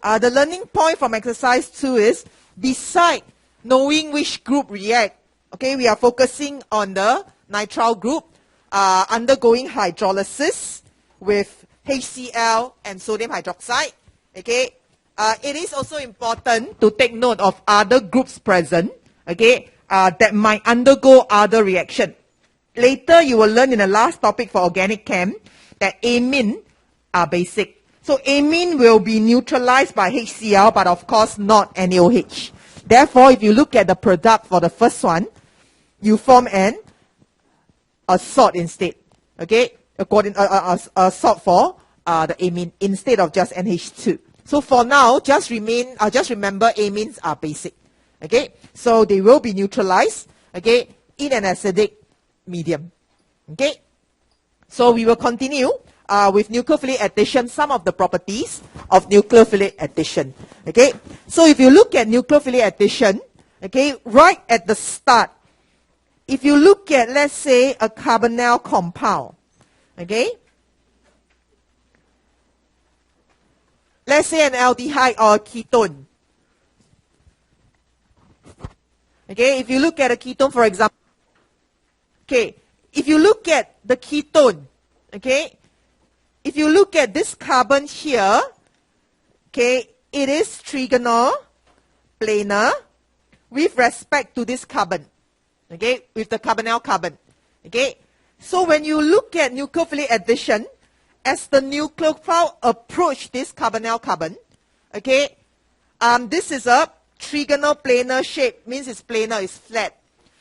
The learning point from exercise 2 is, beside knowing which group react, okay, we are focusing on the nitrile group undergoing hydrolysis with HCl and sodium hydroxide. Okay, it is also important to take note of other groups present, okay, that might undergo other reaction. Later, you will learn in the last topic for organic chem that amine are basic. So amine will be neutralized by HCl, but of course not NaOH. Therefore, if you look at the product for the first one, you form a salt instead. Okay, according a salt for the amine instead of just NH2. So for now, just remember amines are basic. Okay, so they will be neutralized. Okay, in an acidic medium. Okay, so we will continue with nucleophilic addition, some of the properties of nucleophilic addition. Okay, so if you look at nucleophilic addition, okay, right at the start, if you look at, let's say, a carbonyl compound, okay, let's say an aldehyde or a ketone. Okay, if you look at a ketone, for example, okay, if you look at the ketone, okay, if you look at this carbon here, okay, it is trigonal planar with respect to this carbon, okay, with the carbonyl carbon, okay. So when you look at nucleophilic addition, as the nucleophile approach this carbonyl carbon, okay, this is a trigonal planar shape, means it's planar, it's flat.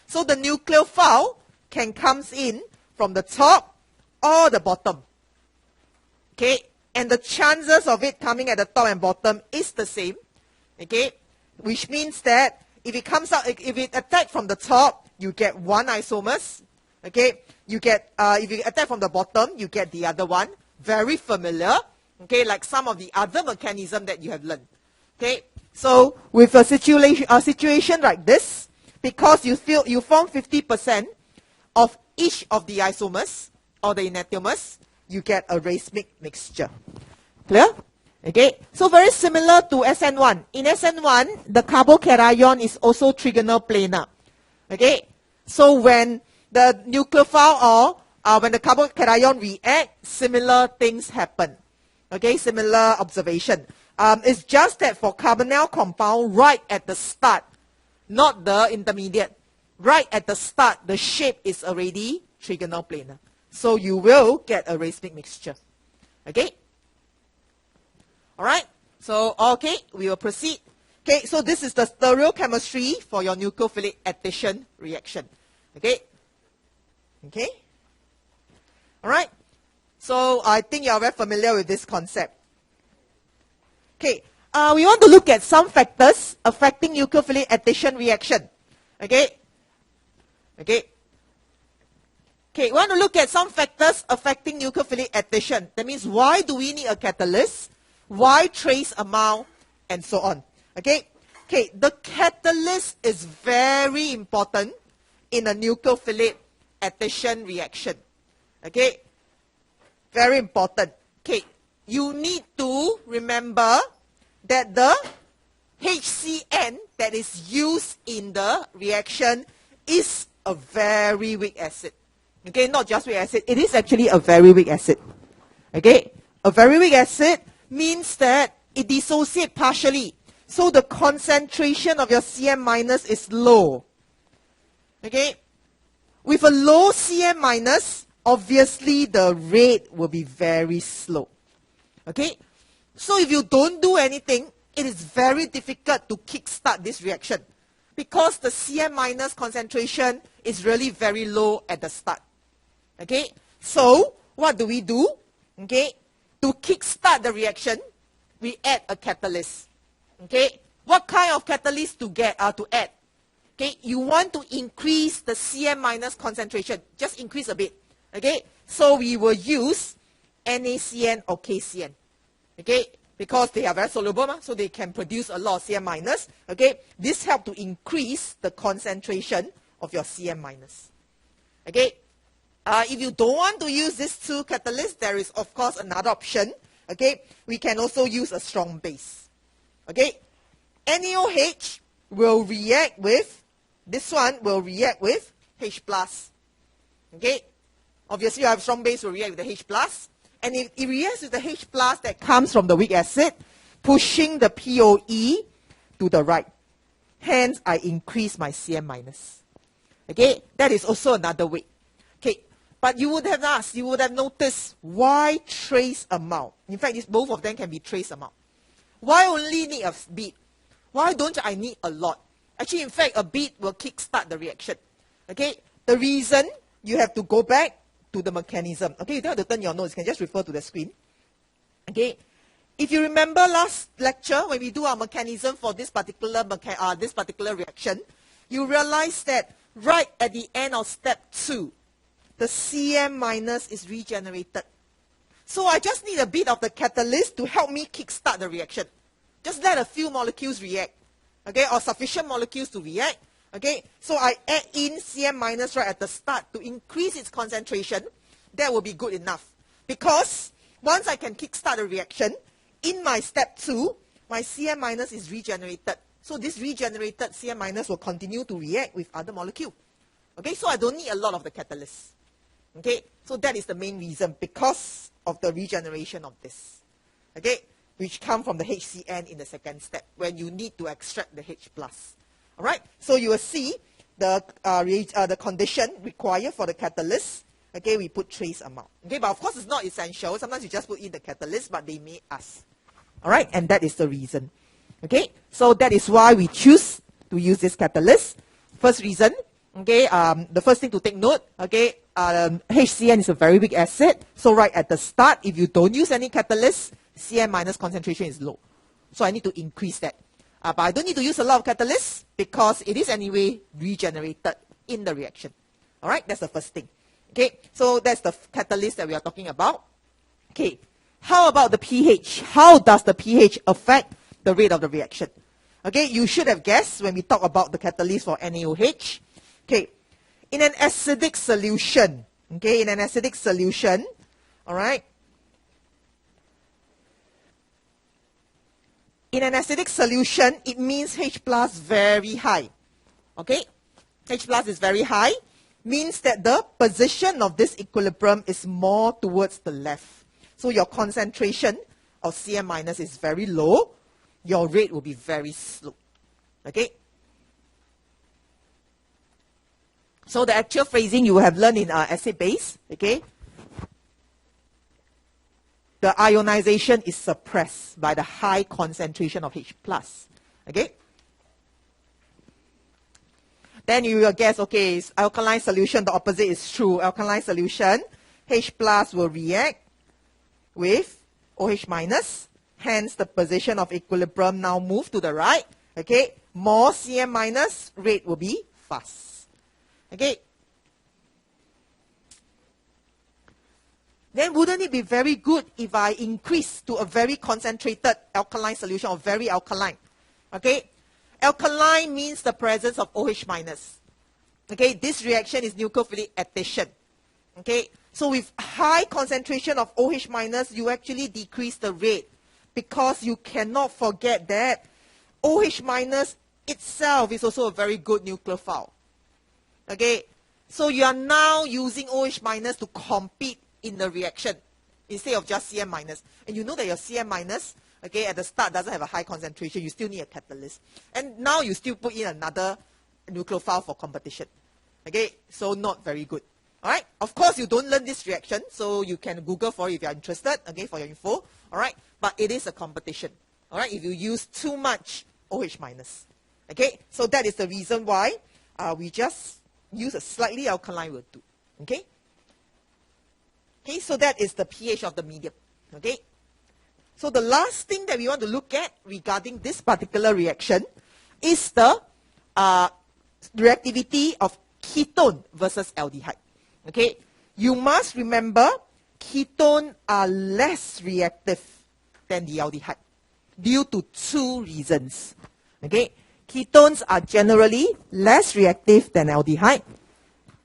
So the nucleophile can comes in from the top or the bottom. Okay, and the chances of it coming at the top and bottom is the same. Okay, which means that if it comes out, if it attack from the top, you get one isomers. Okay, you get if you attack from the bottom, you get the other one. Very familiar. Okay, like some of the other mechanism that you have learned. Okay, so with a situation like this, because you form 50% of each of the isomers or the enantiomers, you get a racemic mixture. Clear? Okay, so very similar to SN1. In SN1, the carbocation is also trigonal planar. Okay, so when the nucleophile or when the carbocation react, similar things happen. Okay, similar observation. It's just that for carbonyl compound, right at the start, not the intermediate, right at the start, the shape is already trigonal planar. So you will get a racemic mixture. Okay? Alright? So, okay, we will proceed. Okay, so this is the stereochemistry for your nucleophilic addition reaction. Okay? Okay? Alright? So, I think you are very familiar with this concept. Okay, we want to look at some factors affecting nucleophilic addition reaction. Okay? Okay? Okay, we want to look at some factors affecting nucleophilic addition. That means, why do we need a catalyst? Why trace amount? And so on. Okay? Okay, the catalyst is very important in a nucleophilic addition reaction. Okay? Very important. Okay, you need to remember that the HCN that is used in the reaction is a very weak acid. Okay, not just weak acid, it is actually a very weak acid. Okay, a very weak acid means that it dissociates partially. So the concentration of your Cm minus is low. Okay, with a low Cm minus, obviously the rate will be very slow. Okay, so if you don't do anything, it is very difficult to kickstart this reaction because the Cm minus concentration is really very low at the start. Okay, so what do we do? Okay, to kickstart the reaction, we add a catalyst. Okay, what kind of catalyst to add? Okay, you want to increase the Cm minus concentration, just increase a bit. Okay, so we will use NaCN or KCN. Okay, because they are very soluble, so they can produce a lot of Cm minus. Okay, this helps to increase the concentration of your Cm minus. Okay, if you don't want to use these two catalysts, there is of course another option. Okay, we can also use a strong base. Okay, NaOH will react with, this one will react with H plus. Okay, obviously you have strong base will react with the H plus, and if it reacts with the H plus that comes from the weak acid, pushing the POE to the right. Hence, I increase my Cm minus. Okay, that is also another way. Okay, but you would have asked, you would have noticed, why trace amount? In fact, both of them can be trace amount. Why only need a bit? Why don't I need a lot? Actually, in fact, a bit will kickstart the reaction. Okay, the reason, you have to go back to the mechanism. Okay, you don't have to turn your notes, you can just refer to the screen. Okay, if you remember last lecture, when we do our mechanism for this particular reaction, you realize that right at the end of step 2, the Cm minus is regenerated. So I just need a bit of the catalyst to help me kickstart the reaction. Just let a few molecules react, okay, or sufficient molecules to react. Okay, so I add in Cm minus right at the start to increase its concentration. That will be good enough. Because once I can kickstart the reaction, in my step 2, my Cm minus is regenerated. So this regenerated Cm minus will continue to react with other molecule. Okay, so I don't need a lot of the catalyst. Okay, so that is the main reason, because of the regeneration of this. Okay, which come from the HCN in the second step, when you need to extract the H plus. All right, so you will see the condition required for the catalyst. Okay, we put trace amount. Okay, but of course it's not essential. Sometimes you just put in the catalyst, but they may ask. All right, and that is the reason. Okay, so that is why we choose to use this catalyst. First reason, okay, the first thing to take note, okay, HCN is a very weak acid. So right at the start, if you don't use any catalyst, Cm minus concentration is low. So I need to increase that. But I don't need to use a lot of catalysts because it is anyway regenerated in the reaction. All right, that's the first thing. Okay, so that's the catalyst that we are talking about. Okay, how about the pH? How does the pH affect the rate of the reaction? Okay, you should have guessed when we talk about the catalyst for NaOH. Okay, in an acidic solution, okay, in an acidic solution, all right, in an acidic solution, it means H plus very high. Okay, H plus is very high, means that the position of this equilibrium is more towards the left. So your concentration of Cm minus is very low. Your rate will be very slow. Okay. So the actual phrasing you have learned in acid base. Okay. The ionization is suppressed by the high concentration of H plus. Okay. Then you will guess, okay, alkaline solution, the opposite is true. Alkaline solution, H plus will react with OH minus. Hence, the position of equilibrium now move to the right. Okay, more Cm minus, rate will be fast. Okay. Then wouldn't it be very good if I increase to a very concentrated alkaline solution or very alkaline? Okay. Alkaline means the presence of OH minus. Okay, this reaction is nucleophilic addition. Okay, so with high concentration of OH minus, you actually decrease the rate because you cannot forget that OH minus itself is also a very good nucleophile. Okay, so you are now using OH minus to compete in the reaction instead of just Cm minus. And you know that your Cm minus, okay, at the start doesn't have a high concentration. You still need a catalyst. And now you still put in another nucleophile for competition. Okay, so not very good. All right, of course you don't learn this reaction, so you can Google for it if you're interested, okay, for your info. All right, but it is a competition. All right, if you use too much OH minus. Okay, so that is the reason why we just use a slightly alkaline will do. Okay. Okay, so that is the pH of the medium. Okay. So the last thing that we want to look at regarding this particular reaction is the reactivity of ketone versus aldehyde. Okay, you must remember ketones are less reactive than the aldehyde due to two reasons. Okay, ketones are generally less reactive than aldehyde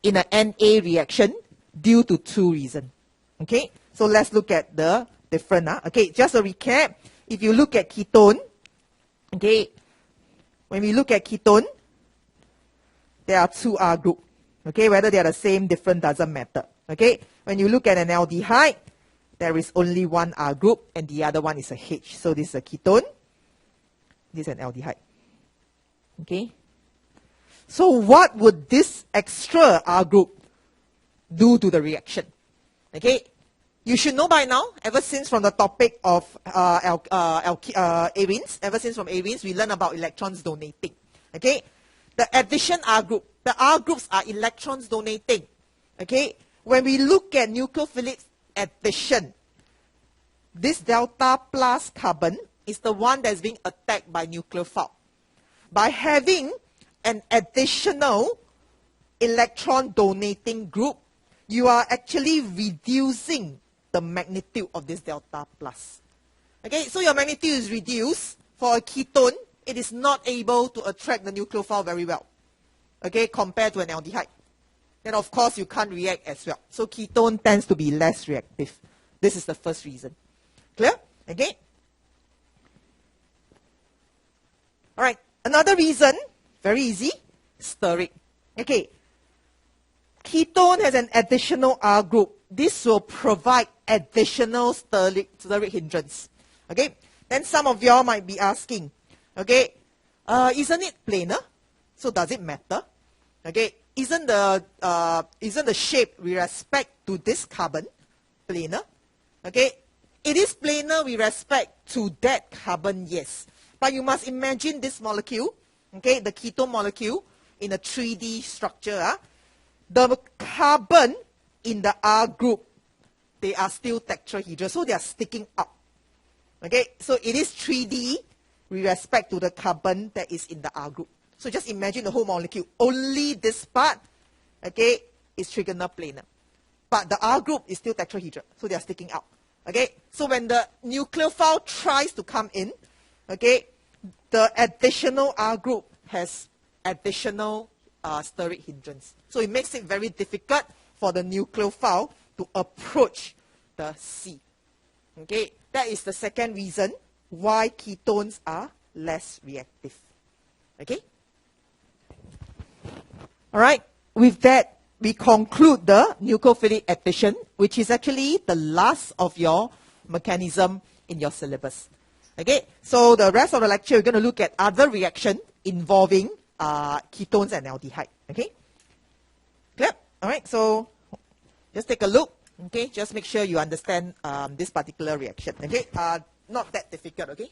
in an Na reaction due to two reasons. Okay, so let's look at the different. Okay, just a recap. If you look at ketone, Okay, when we look at ketone, there are two R group. Okay, whether they are the same, different, doesn't matter. Okay, when you look at an aldehyde, there is only one R group and the other one is a H. So this is a ketone, this is an aldehyde. Okay, so what would this extra R group do to the reaction? Okay, you should know by now, ever since from the topic of arenes, ever since from arenes, we learn about electrons donating. Okay, the addition R group, the R groups are electrons donating. Okay, when we look at nucleophilic addition, this delta plus carbon is the one that's being attacked by nucleophile. By having an additional electron donating group, you are actually reducing the magnitude of this delta plus. Okay, so your magnitude is reduced. For a ketone, it is not able to attract the nucleophile very well. Okay, compared to an aldehyde. Then of course you can't react as well. So ketone tends to be less reactive. This is the first reason. Clear? Okay. Alright, another reason, very easy, steric. Okay, ketone has an additional R group. This will provide additional steric hindrance. Okay, then some of y'all might be asking, okay, isn't it planar? So does it matter? Okay, isn't the shape with respect to this carbon planar? Okay, it is planar with respect to that carbon, yes. But you must imagine this molecule, okay, the ketone molecule in a 3D structure. The carbon in the R group, they are still tetrahedral, so they are sticking up. Okay, so it is 3D with respect to the carbon that is in the R group. So just imagine the whole molecule. Only this part, okay, is trigonal planar. But the R group is still tetrahedral, so they are sticking out. Okay, so when the nucleophile tries to come in, okay, the additional R group has additional steric hindrance. So it makes it very difficult for the nucleophile to approach the C. Okay, that is the second reason why ketones are less reactive. Okay? Alright, with that, we conclude the nucleophilic addition, which is actually the last of your mechanism in your syllabus. Okay, so the rest of the lecture, we're going to look at other reaction involving ketones and aldehyde. Okay? Clear? Alright, so just take a look. Okay, just make sure you understand this particular reaction. Okay, not that difficult. Okay.